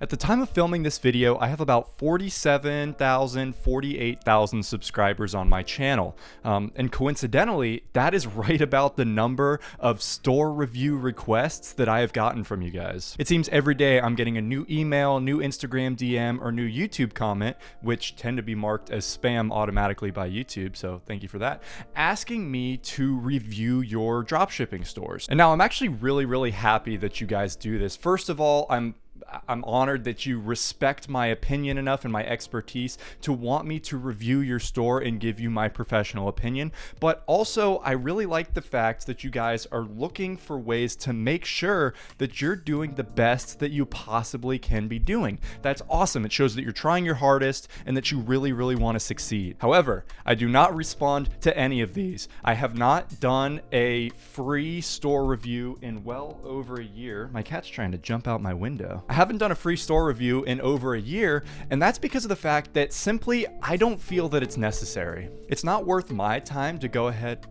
At the time of filming this video, I have about 48,000 subscribers on my channel. And coincidentally, that is right about the number of store review requests that I have gotten from you guys. It seems every day I'm getting a new email, new Instagram DM, or new YouTube comment, which tend to be marked as spam automatically by YouTube, so thank you for that, asking me to review your dropshipping stores. And now I'm actually really happy that you guys do this. First of all, I'm honored that you respect my opinion enough and my expertise to want me to review your store and give you my professional opinion. But also, I really like the fact that you guys are looking for ways to make sure that you're doing the best that you possibly can be doing. That's awesome. It shows that you're trying your hardest and that you really want to succeed. However, I do not respond to any of these. I have not done a free store review in well over a year. My cat's trying to jump out my window. I haven't done a free store review in over a year, and that's because of the fact that simply I don't feel that it's necessary. It's not worth my time to go ahead.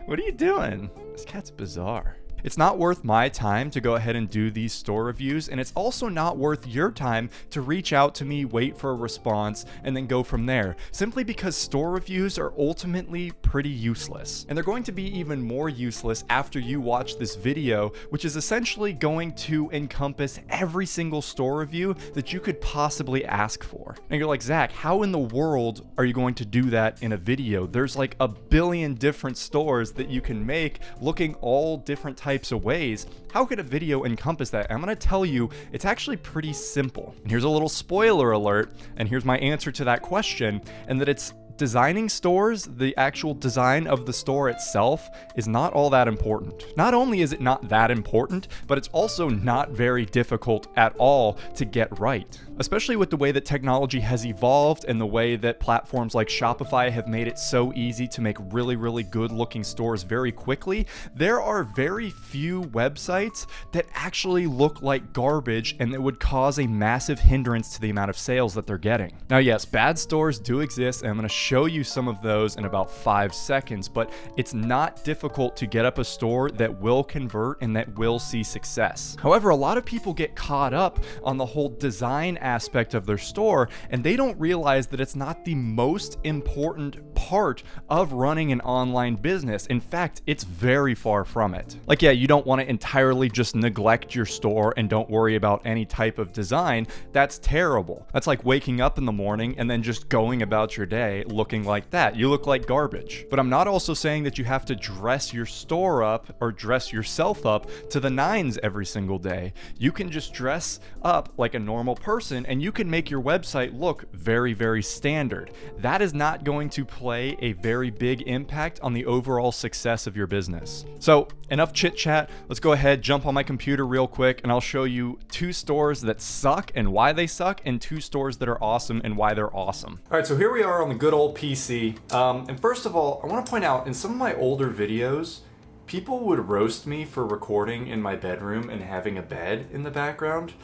What are you doing? This cat's bizarre. It's not worth my time to go ahead and do these store reviews, and it's also not worth your time to reach out to me, wait for a response, and then go from there, simply because store reviews are ultimately pretty useless. And they're going to be even more useless after you watch this video, which is essentially going to encompass every single store review that you could possibly ask for. And you're like, Zach, how in the world are you going to do that in a video? There's like a billion different stores that you can make looking all different types of ways. How could a video encompass that? I'm gonna tell you, it's actually pretty simple. And here's a little spoiler alert, and here's my answer to that question, and that it's designing stores, the actual design of the store itself is not all that important. Not only is it not that important, but it's also not very difficult at all to get right. Especially with the way that technology has evolved and the way that platforms like Shopify have made it so easy to make really good looking stores very quickly, there are very few websites that actually look like garbage and that would cause a massive hindrance to the amount of sales that they're getting. Now yes, bad stores do exist, and I'm going to show you some of those in about 5 seconds, but it's not difficult to get up a store that will convert and that will see success. However, a lot of people get caught up on the whole design aspect of their store, and they don't realize that it's not the most important part of running an online business. In fact, it's very far from it. Like, yeah, you don't want to entirely just neglect your store and don't worry about any type of design. That's terrible. That's like waking up in the morning and then just going about your day looking like that. You look like garbage. But I'm not also saying that you have to dress your store up or dress yourself up to the nines every single day. You can just dress up like a normal person and you can make your website look very standard. That is not going to play a very big impact on the overall success of your business. So enough chit chat. Let's go ahead, jump on my computer real quick, and I'll show you 2 stores that suck and why they suck, and 2 stores that are awesome and why they're awesome. All right, so here we are on the good old PC. And first of all, I want to point out in some of my older videos, people would roast me for recording in my bedroom and having a bed in the background.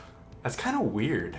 That's kind of weird.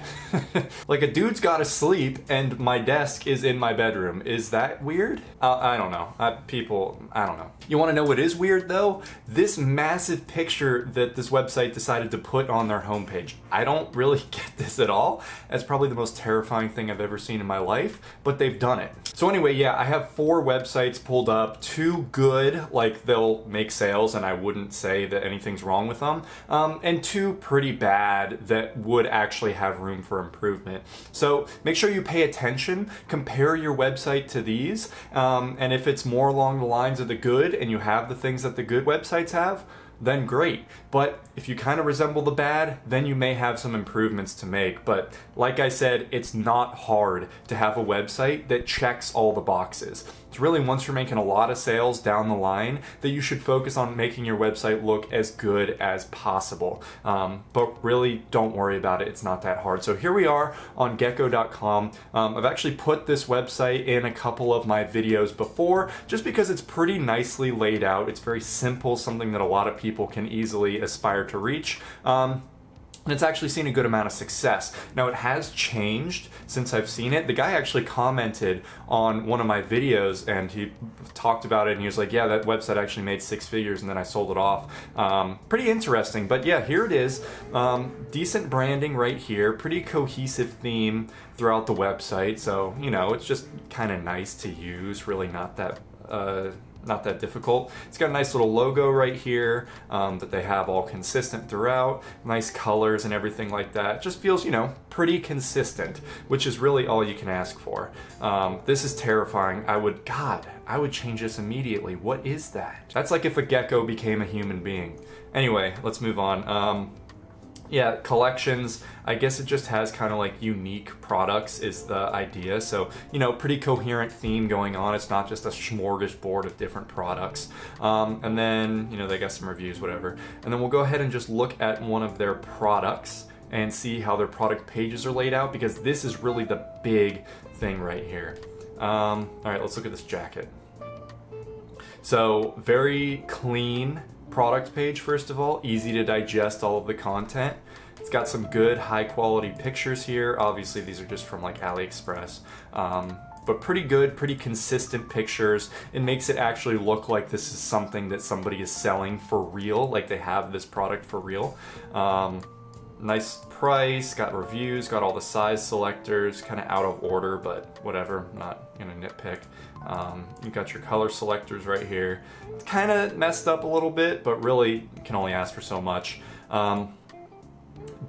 Like, a dude's gotta sleep and my desk is in my bedroom. Is that weird? I don't know. I don't know. You wanna know what is weird though? This massive picture that this website decided to put on their homepage. I don't really get this at all. That's probably the most terrifying thing I've ever seen in my life, but they've done it. So anyway, yeah, I have 4 websites pulled up, 2 good, like they'll make sales and I wouldn't say that anything's wrong with them, and 2 pretty bad that would actually have room for improvement. So make sure you pay attention, compare your website to these, and if it's more along the lines of the good and you have the things that the good websites have, then great. But if you kind of resemble the bad, then you may have some improvements to make. But like I said, it's not hard to have a website that checks all the boxes. It's really once you're making a lot of sales down the line that you should focus on making your website look as good as possible. But really don't worry about it. It's not that hard. So here we are on gecko.com. I've actually put this website in a couple of my videos before just because it's pretty nicely laid out. It's very simple, something that a lot of people can easily aspire to reach. And it's actually seen a good amount of success. Now, it has changed since I've seen it. The guy actually commented on one of my videos and he talked about it and he was like, yeah, that website actually made 6 figures and then I sold it off. Pretty interesting, but yeah, here it is. Decent branding right here, pretty cohesive theme throughout the website. So, you know, it's just kind of nice to use, really not that difficult. It's got a nice little logo right here that they have all consistent throughout. Nice colors and everything like that. It just feels, you know, pretty consistent, which is really all you can ask for. This is terrifying. I would change this immediately. What is that? That's like if a gecko became a human being. Anyway, let's move on. Yeah, collections, I guess it just has kind of like unique products is the idea. So, you know, pretty coherent theme going on. It's not just a smorgasbord of different products. And then, you know, they got some reviews, whatever. And then we'll go ahead and just look at one of their products and see how their product pages are laid out, because this is really the big thing right here. All right, let's look at this jacket. So, very clean product page, first of all, easy to digest all of the content. It's got some good high quality pictures here. Obviously these are just from like AliExpress, but pretty good, pretty consistent pictures. It makes it actually look like this is something that somebody is selling for real, like they have this product for real. Nice price, got reviews, got all the size selectors, kind of out of order, but whatever, I'm not gonna nitpick. You got your color selectors right here. It's kind of messed up a little bit, but really you can only ask for so much.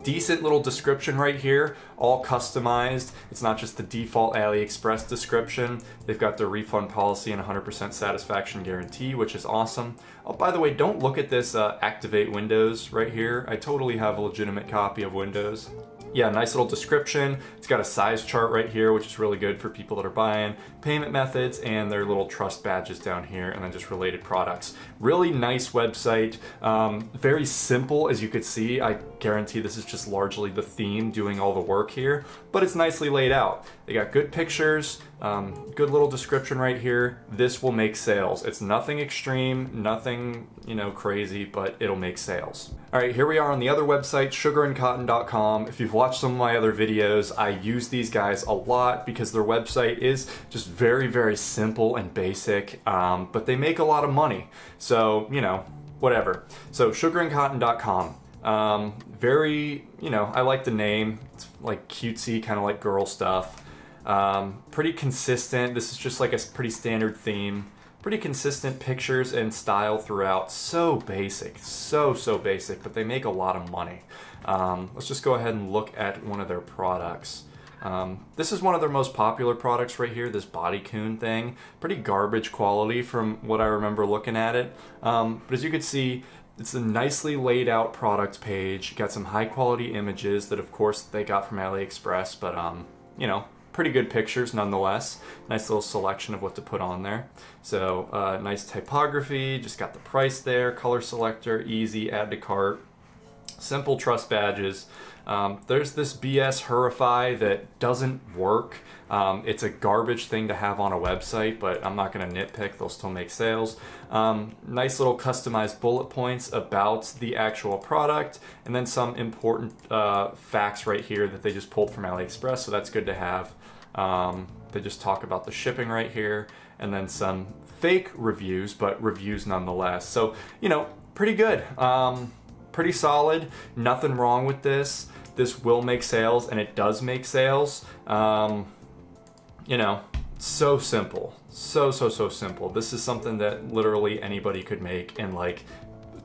Decent little description right here, all customized. It's not just the default AliExpress description. They've got their refund policy and 100% satisfaction guarantee, which is awesome. Oh, by the way, don't look at this activate Windows right here. I totally have a legitimate copy of Windows. Yeah, nice little description. It's got a size chart right here, which is really good for people that are buying, payment methods, and their little trust badges down here, and then just related products. Really nice website. Very simple, as you could see. I guarantee this is just largely the theme doing all the work here, but it's nicely laid out. They got good pictures, good little description right here. This will make sales. It's nothing extreme, nothing, you know, crazy, but it'll make sales. All right, here we are on the other website, sugarandcotton.com. If you've watched some of my other videos, I use these guys a lot because their website is just very, very simple and basic, but they make a lot of money. So, you know, whatever. So sugarandcotton.com. Very, you know, I like the name. It's like cutesy, kind of like girl stuff. Pretty consistent. This is just like a pretty standard theme. Pretty consistent pictures and style throughout. So basic, so basic, but they make a lot of money. Let's just go ahead and look at one of their products. This is one of their most popular products right here, this bodycoon thing. Pretty garbage quality from what I remember looking at it. But as you can see, it's a nicely laid out product page. Got some high quality images that of course they got from AliExpress, but you know, pretty good pictures nonetheless. Nice little selection of what to put on there. So nice typography, just got the price there, color selector, easy, add to cart. Simple trust badges. There's this BS Hurify that doesn't work. It's a garbage thing to have on a website, but I'm not going to nitpick, they'll still make sales. Nice little customized bullet points about the actual product, and then some important facts right here that they just pulled from AliExpress, so that's good to have. They just talk about the shipping right here, and then some fake reviews, but reviews nonetheless. So, you know, pretty good. Pretty solid, nothing wrong with this. This will make sales, and it does make sales. You know, so simple, so simple. This is something that literally anybody could make in like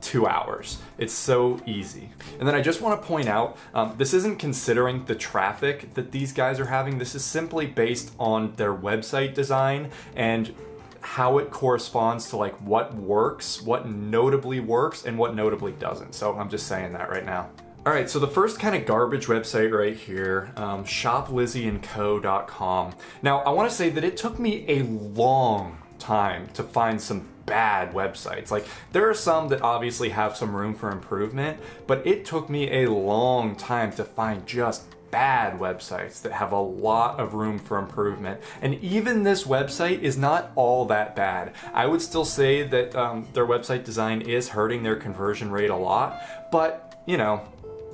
2 hours. It's so easy. And then I just want to point out, this isn't considering the traffic that these guys are having. This is simply based on their website design and how it corresponds to like what works, what notably works, and what notably doesn't. So I'm just saying that right now. All right, so the first kind of garbage website right here, shoplizzyandco.com. Now, I want to say that it took me a long time to find some bad websites. Like, there are some that obviously have some room for improvement, but it took me a long time to find just bad websites that have a lot of room for improvement. And even this website is not all that bad. I would still say that their website design is hurting their conversion rate a lot, but you know,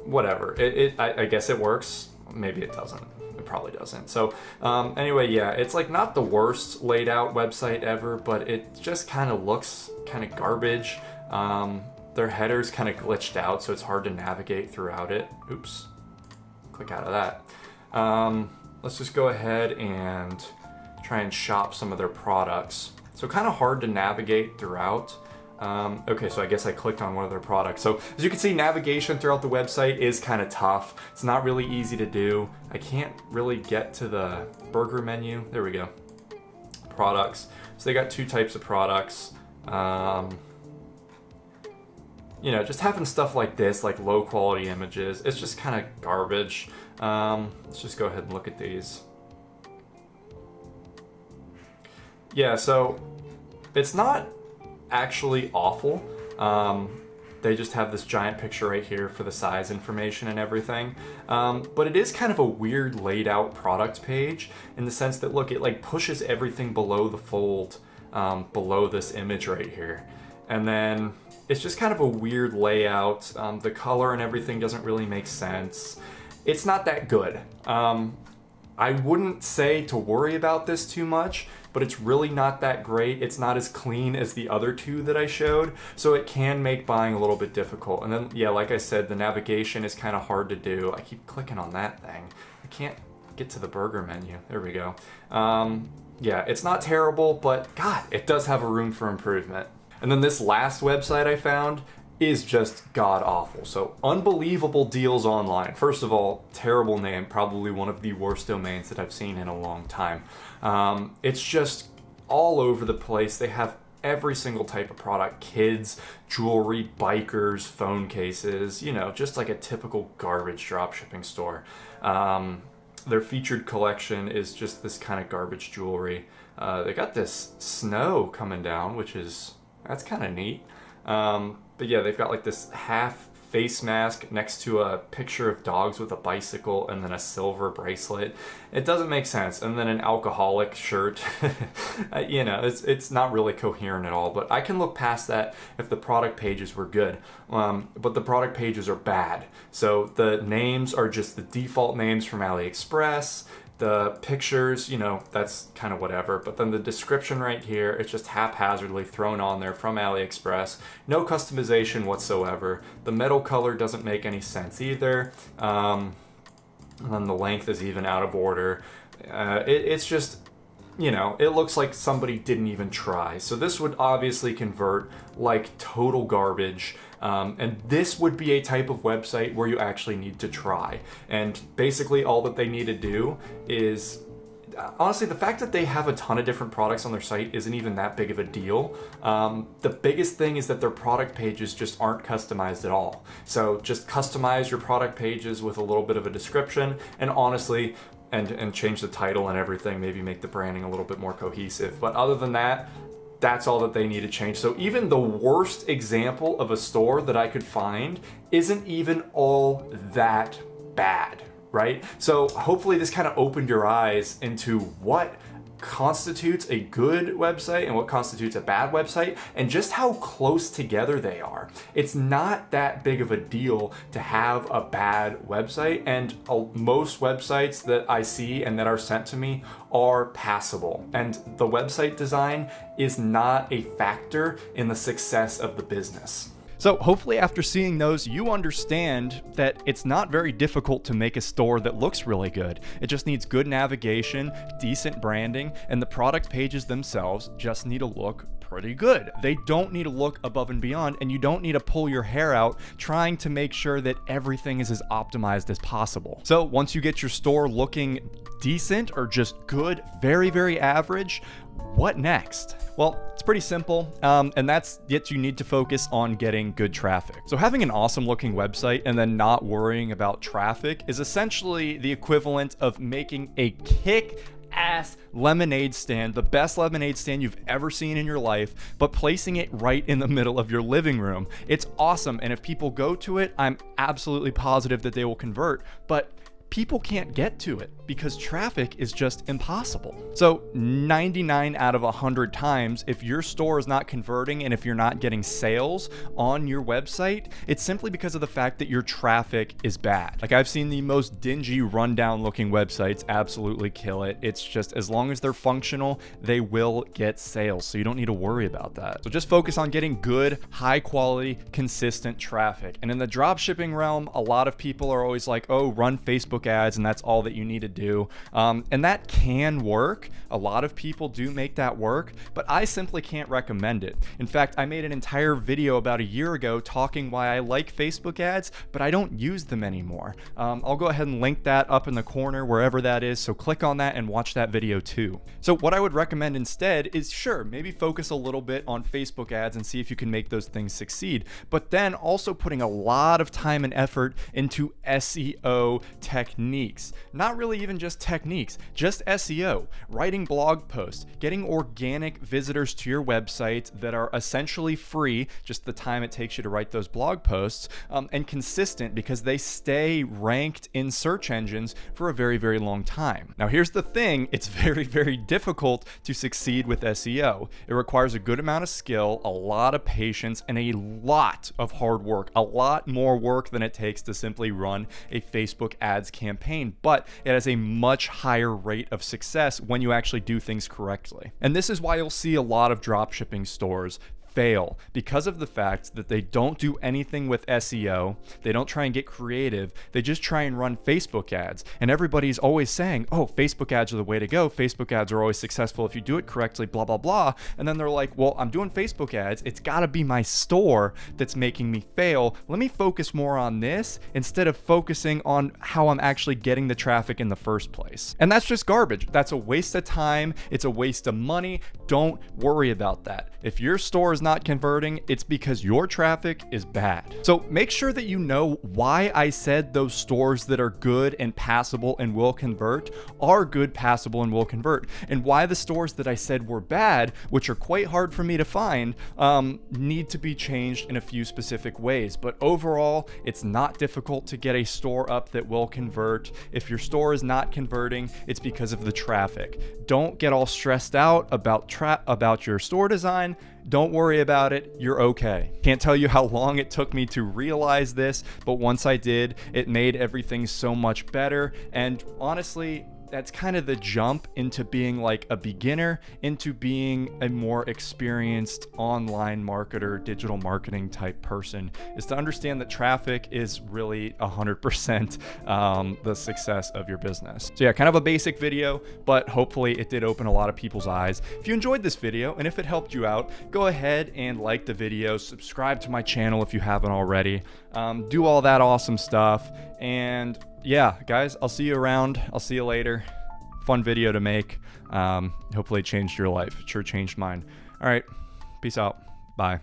whatever. I guess it works. Maybe it doesn't. It probably doesn't. So anyway, yeah, it's like not the worst laid out website ever, but it just kind of looks kind of garbage. Their header's kind of glitched out, so it's hard to navigate throughout it. Oops, click out of that. Let's just go ahead and try and shop some of their products. So kind of hard to navigate throughout. Okay, so I guess I clicked on one of their products. So as you can see, navigation throughout the website is kind of tough. It's not really easy to do. I can't really get to the burger menu. There we go. Products. So they got two types of products. You know, just having stuff like this, like low quality images, it's just kind of garbage. Let's just go ahead and look at these. Yeah, so it's not actually awful. They just have this giant picture right here for the size information and everything. But it is kind of a weird laid out product page in the sense that, look, it like pushes everything below the fold, below this image right here. And then it's just kind of a weird layout. The color and everything doesn't really make sense. It's not that good. I wouldn't say to worry about this too much, but it's really not that great. It's not as clean as the other two that I showed, so it can make buying a little bit difficult. And then, yeah, like I said, the navigation is kind of hard to do. I keep clicking on that thing. I can't get to the burger menu. There we go. Yeah, it's not terrible, but God, it does have a room for improvement. And then this last website I found is just god-awful. So, Unbelievable Deals Online. First of all, terrible name, probably one of the worst domains that I've seen in a long time. It's just all over the place. They have every single type of product: kids, jewelry, bikers, phone cases, you know, just like a typical garbage dropshipping store. Their featured collection is just this kind of garbage jewelry. They got this snow coming down, that's kind of neat. But yeah, they've got like this half face mask next to a picture of dogs with a bicycle and then a silver bracelet. It doesn't make sense. And then an alcoholic shirt. You know, it's not really coherent at all, but I can look past that if the product pages were good. But the product pages are bad. So the names are just the default names from AliExpress. The pictures, you know, that's kind of whatever. But then the description right here, it's just haphazardly thrown on there from AliExpress. No customization whatsoever. The metal color doesn't make any sense either. And then the length is even out of order. It's just, you know, it looks like somebody didn't even try. So this would obviously convert like total garbage. And this would be a type of website where you actually need to try. And basically all that they need to do is, honestly, the fact that they have a ton of different products on their site isn't even that big of a deal. The biggest thing is that their product pages just aren't customized at all. So just customize your product pages with a little bit of a description, and honestly, and change the title and everything, maybe make the branding a little bit more cohesive. But other than that, that's all that they need to change. So even the worst example of a store that I could find isn't even all that bad, right? So hopefully this kind of opened your eyes into what constitutes a good website and what constitutes a bad website, and just how close together they are. It's not that big of a deal to have a bad website, and most websites that I see and that are sent to me are passable, and the website design is not a factor in the success of the business. So hopefully after seeing those, you understand that it's not very difficult to make a store that looks really good. It just needs good navigation, decent branding, and the product pages themselves just need to look pretty good. They don't need to look above and beyond, and you don't need to pull your hair out trying to make sure that everything is as optimized as possible. So once you get your store looking decent or just good, very, very average, what next? Well, it's pretty simple, and that's yet you need to focus on getting good traffic. So having an awesome looking website and then not worrying about traffic is essentially the equivalent of making a kick-ass lemonade stand, the best lemonade stand you've ever seen in your life, but placing it right in the middle of your living room. It's awesome, and if people go to it, I'm absolutely positive that they will convert, but people can't get to it because traffic is just impossible. So 99 out of 100 times, if your store is not converting and if you're not getting sales on your website, it's simply because of the fact that your traffic is bad. Like, I've seen the most dingy, rundown looking websites absolutely kill it. It's just, as long as they're functional, they will get sales. So you don't need to worry about that. So just focus on getting good, high quality, consistent traffic. And in the dropshipping realm, a lot of people are always like, oh, run Facebook ads and that's all that you need to do. And that can work. A lot of people do make that work, but I simply can't recommend it. In fact, I made an entire video about a year ago talking why I like Facebook ads, but I don't use them anymore. I'll go ahead and link that up in the corner, wherever that is. So click on that and watch that video too. So what I would recommend instead is, sure, maybe focus a little bit on Facebook ads and see if you can make those things succeed, but then also putting a lot of time and effort into SEO techniques. Not really even just techniques, just SEO, writing blog posts, getting organic visitors to your website that are essentially free, just the time it takes you to write those blog posts, and consistent because they stay ranked in search engines for a very, very long time. Now, here's the thing, it's very, very difficult to succeed with SEO. It requires a good amount of skill, a lot of patience, and a lot of hard work, a lot more work than it takes to simply run a Facebook ads campaign, but it has a much higher rate of success when you actually do things correctly. And this is why you'll see a lot of dropshipping stores fail, because of the fact that they don't do anything with SEO. They don't try and get creative. They just try and run Facebook ads. And everybody's always saying, oh, Facebook ads are the way to go. Facebook ads are always successful if you do it correctly, blah, blah, blah. And then they're like, well, I'm doing Facebook ads. It's got to be my store that's making me fail. Let me focus more on this instead of focusing on how I'm actually getting the traffic in the first place. And that's just garbage. That's a waste of time. It's a waste of money. Don't worry about that. If your store is not converting, it's because your traffic is bad. So make sure that you know why I said those stores that are good and passable and will convert are good, passable, and will convert, and why the stores that I said were bad, which are quite hard for me to find, need to be changed in a few specific ways. But overall, it's not difficult to get a store up that will convert. If your store is not converting, it's because of the traffic. Don't get all stressed out about your store design. Don't worry about it, you're okay. Can't tell you how long it took me to realize this, but once I did, it made everything so much better. And honestly, that's kind of the jump into being like a beginner into being a more experienced online marketer, digital marketing type person, is to understand that traffic is really 100% the success of your business. So yeah, kind of a basic video, but hopefully it did open a lot of people's eyes. If you enjoyed this video and if it helped you out, go ahead and like the video, subscribe to my channel if you haven't already, do all that awesome stuff. And yeah, guys, I'll see you around. I'll see you later. Fun video to make. Hopefully it changed your life. It sure changed mine. All right. Peace out. Bye.